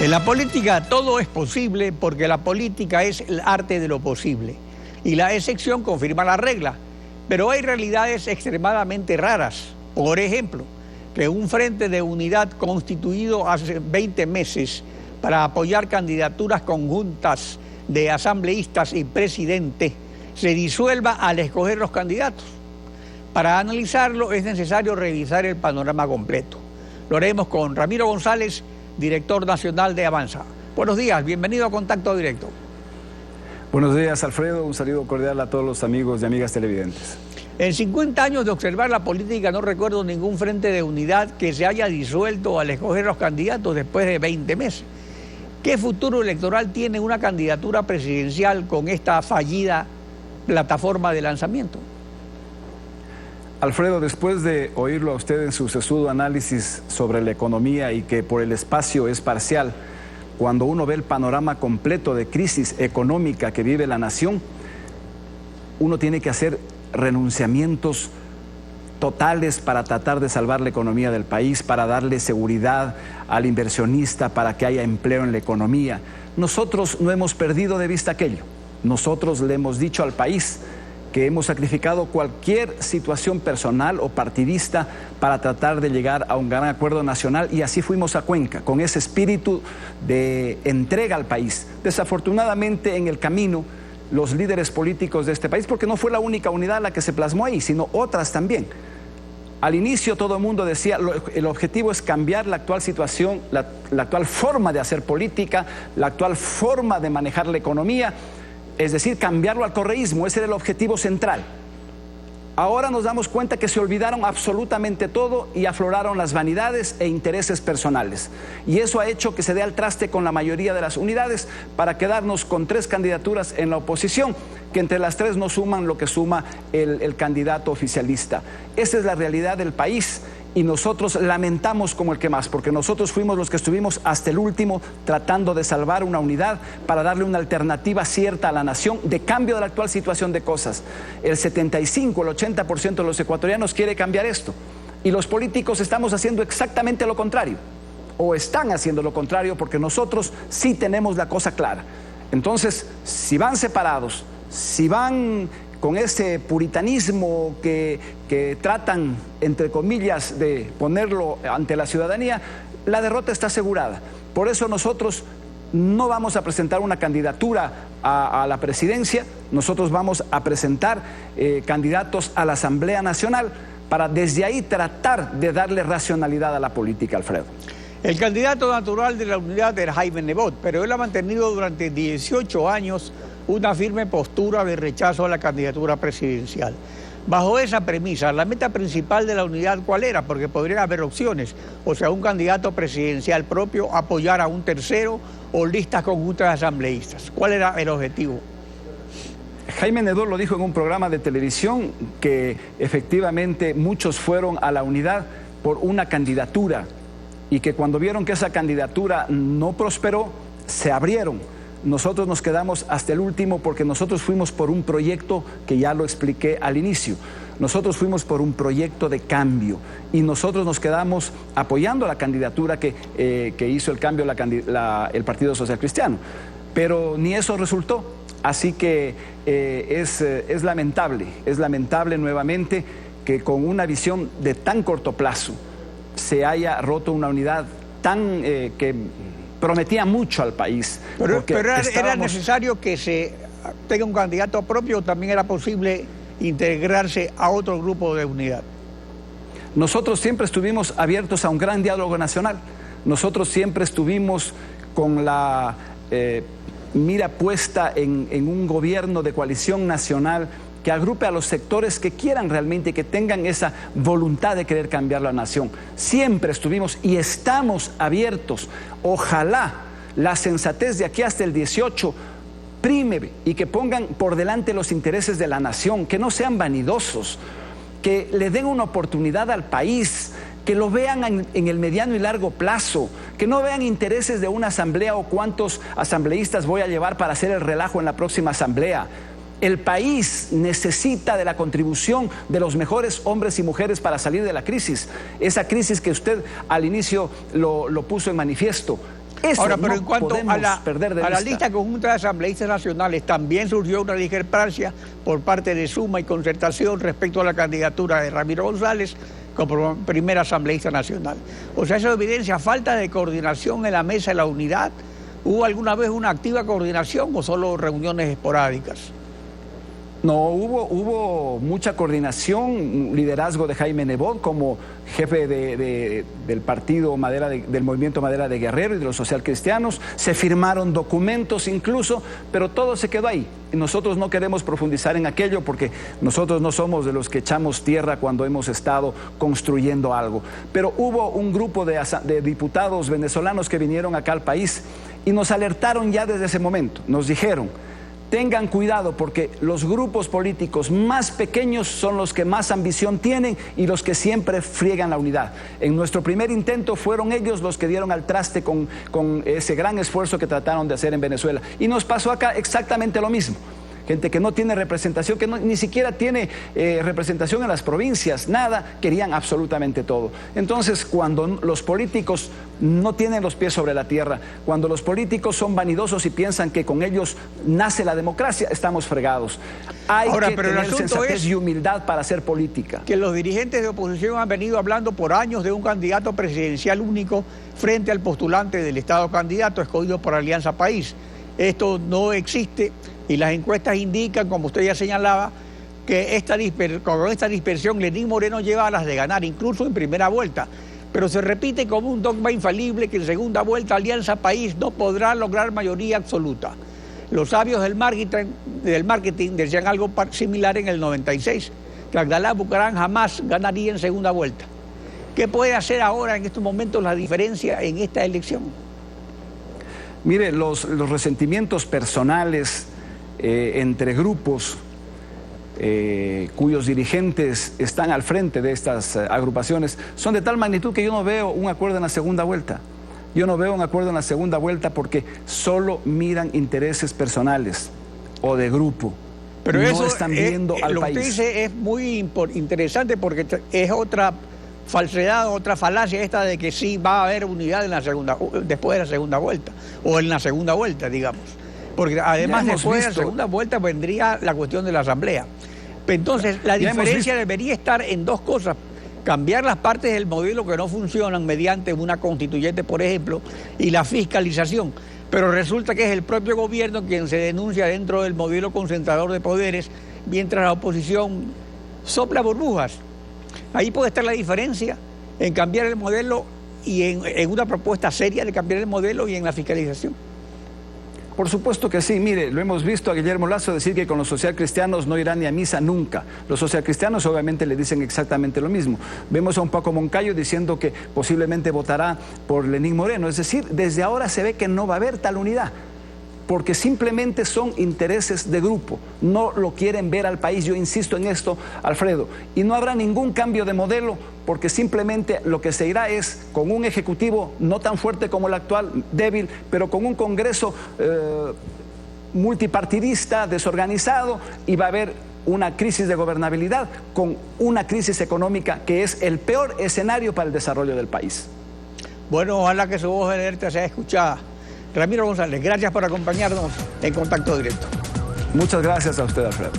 En la política todo es posible porque la política es el arte de lo posible y la excepción confirma la regla. Pero hay realidades extremadamente raras. Por ejemplo, que un frente de unidad constituido hace 20 meses para apoyar candidaturas conjuntas de asambleístas y presidente se disuelva al escoger los candidatos. Para analizarlo es necesario revisar el panorama completo. Lo haremos con Ramiro González, director nacional de Avanza. Buenos días, bienvenido a Contacto Directo. Buenos días, Alfredo. Un saludo cordial a todos los amigos y amigas televidentes. En 50 años de observar la política no recuerdo ningún frente de unidad que se haya disuelto al escoger los candidatos después de 20 meses. ¿Qué futuro electoral tiene una candidatura presidencial con esta fallida plataforma de lanzamiento? Alfredo, después de oírlo a usted en su sesudo análisis sobre la economía y que por el espacio es parcial, cuando uno ve el panorama completo de crisis económica que vive la nación, uno tiene que hacer renunciamientos totales para tratar de salvar la economía del país, para darle seguridad al inversionista, para que haya empleo en la economía. Nosotros no hemos perdido de vista aquello. Nosotros le hemos dicho al país que hemos sacrificado cualquier situación personal o partidista para tratar de llegar a un gran acuerdo nacional, y así fuimos a Cuenca, con ese espíritu de entrega al país. Desafortunadamente en el camino, los líderes políticos de este país, porque no fue la única unidad la que se plasmó ahí, sino otras también. Al inicio todo el mundo decía, el objetivo es cambiar la actual situación, la actual forma de hacer política, la actual forma de manejar la economía, es decir, cambiarlo al correísmo. Ese era el objetivo central. Ahora nos damos cuenta que se olvidaron absolutamente todo y afloraron las vanidades e intereses personales. Y eso ha hecho que se dé al traste con la mayoría de las unidades para quedarnos con 3 candidaturas en la oposición, que entre las 3 no suman lo que suma el candidato oficialista. Esa es la realidad del país. Y nosotros lamentamos como el que más, porque nosotros fuimos los que estuvimos hasta el último tratando de salvar una unidad para darle una alternativa cierta a la nación de cambio de la actual situación de cosas. El 75, el 80% de los ecuatorianos quiere cambiar esto. Y los políticos estamos haciendo exactamente lo contrario, o están haciendo lo contrario, porque nosotros sí tenemos la cosa clara. Entonces, si van separados, si van con ese puritanismo que tratan, entre comillas, de ponerlo ante la ciudadanía, la derrota está asegurada. Por eso nosotros no vamos a presentar una candidatura a la presidencia, nosotros vamos a presentar candidatos a la Asamblea Nacional para desde ahí tratar de darle racionalidad a la política, Alfredo. El candidato natural de la unidad era Jaime Nebot, pero él ha mantenido durante 18 años una firme postura de rechazo a la candidatura presidencial. Bajo esa premisa, la meta principal de la unidad, ¿cuál era? Porque podrían haber opciones, o sea, un candidato presidencial propio, apoyar a un tercero o listas conjuntas de asambleístas. ¿Cuál era el objetivo? Jaime Nebot lo dijo en un programa de televisión, que efectivamente muchos fueron a la unidad por una candidatura y que cuando vieron que esa candidatura no prosperó, se abrieron. Nosotros nos quedamos hasta el último porque nosotros fuimos por un proyecto que ya lo expliqué al inicio. Nosotros fuimos por un proyecto de cambio y nosotros nos quedamos apoyando la candidatura que hizo el cambio el Partido Social Cristiano. Pero ni eso resultó, así que es lamentable nuevamente que con una visión de tan corto plazo se haya roto una unidad tan que prometía mucho al país. Pero ¿era necesario que se tenga un candidato propio o también era posible integrarse a otro grupo de unidad? Nosotros siempre estuvimos abiertos a un gran diálogo nacional. Nosotros siempre estuvimos con la mira puesta en un gobierno de coalición nacional que agrupe a los sectores que quieran realmente, que tengan esa voluntad de querer cambiar la nación. Siempre estuvimos y estamos abiertos. Ojalá la sensatez de aquí hasta el 18 prime y que pongan por delante los intereses de la nación, que no sean vanidosos, que le den una oportunidad al país, que lo vean en el mediano y largo plazo, que no vean intereses de una asamblea o cuántos asambleístas voy a llevar para hacer el relajo en la próxima asamblea. El país necesita de la contribución de los mejores hombres y mujeres para salir de la crisis. Esa crisis que usted al inicio lo puso en manifiesto. Eso ahora, pero no en cuanto podemos a perder de la vista. lista conjunta de asambleístas nacionales, también surgió una discrepancia por parte de Suma y Concertación respecto a la candidatura de Ramiro González como primer asambleísta nacional. O sea, eso evidencia falta de coordinación en la mesa de la unidad. ¿Hubo alguna vez una activa coordinación o solo reuniones esporádicas? No, hubo mucha coordinación, liderazgo de Jaime Nebot como jefe del partido del movimiento Madera de Guerrero y de los socialcristianos. Se firmaron documentos incluso, pero todo se quedó ahí. Y nosotros no queremos profundizar en aquello porque nosotros no somos de los que echamos tierra cuando hemos estado construyendo algo. Pero hubo un grupo de diputados venezolanos que vinieron acá al país y nos alertaron ya desde ese momento. Nos dijeron: tengan cuidado porque los grupos políticos más pequeños son los que más ambición tienen y los que siempre friegan la unidad. En nuestro primer intento fueron ellos los que dieron al traste con ese gran esfuerzo que trataron de hacer en Venezuela. Y nos pasó acá exactamente lo mismo. Gente que no tiene representación, que ni siquiera tiene representación en las provincias, nada, querían absolutamente todo. Entonces, cuando los políticos no tienen los pies sobre la tierra, cuando los políticos son vanidosos y piensan que con ellos nace la democracia, estamos fregados. Hay que tener sensatez y humildad para hacer política. Que los dirigentes de oposición han venido hablando por años de un candidato presidencial único frente al postulante del Estado candidato escogido por Alianza País. Esto no existe y las encuestas indican, como usted ya señalaba, que con esta dispersión Lenín Moreno lleva a las de ganar, incluso en primera vuelta. Pero se repite como un dogma infalible que en segunda vuelta Alianza País no podrá lograr mayoría absoluta. Los sabios del marketing decían algo similar en el 96, que Abdalá Bucaram jamás ganaría en segunda vuelta. ¿Qué puede hacer ahora en estos momentos la diferencia en esta elección? Mire, los resentimientos personales entre grupos cuyos dirigentes están al frente de estas agrupaciones son de tal magnitud que yo no veo un acuerdo en la segunda vuelta. Yo no veo un acuerdo en la segunda vuelta porque solo miran intereses personales o de grupo. Pero no eso están viendo al lo país. que usted dice es muy interesante porque es otra falsedad, otra falacia esta de que sí va a haber unidad en después de la segunda vuelta, o en la segunda vuelta, digamos. Porque además después de la segunda vuelta vendría la cuestión de la asamblea. Entonces, la diferencia debería estar en dos cosas: cambiar las partes del modelo que no funcionan mediante una constituyente, por ejemplo, y la fiscalización. Pero resulta que es el propio gobierno quien se denuncia dentro del modelo concentrador de poderes, mientras la oposición sopla burbujas. Ahí puede estar la diferencia en cambiar el modelo y en una propuesta seria de cambiar el modelo y en la fiscalización. Por supuesto que sí. Mire, lo hemos visto a Guillermo Lasso decir que con los socialcristianos no irá ni a misa nunca. Los socialcristianos obviamente le dicen exactamente lo mismo. Vemos a un Paco Moncayo diciendo que posiblemente votará por Lenín Moreno. Es decir, desde ahora se ve que no va a haber tal unidad, porque simplemente son intereses de grupo, no lo quieren ver al país. Yo insisto en esto, Alfredo, y no habrá ningún cambio de modelo porque simplemente lo que se irá es con un ejecutivo no tan fuerte como el actual, débil, pero con un Congreso multipartidista, desorganizado, y va a haber una crisis de gobernabilidad con una crisis económica que es el peor escenario para el desarrollo del país. Bueno, ojalá que su voz alerta sea escuchada. Ramiro González, gracias por acompañarnos en Contacto Directo. Muchas gracias a usted, Alfredo.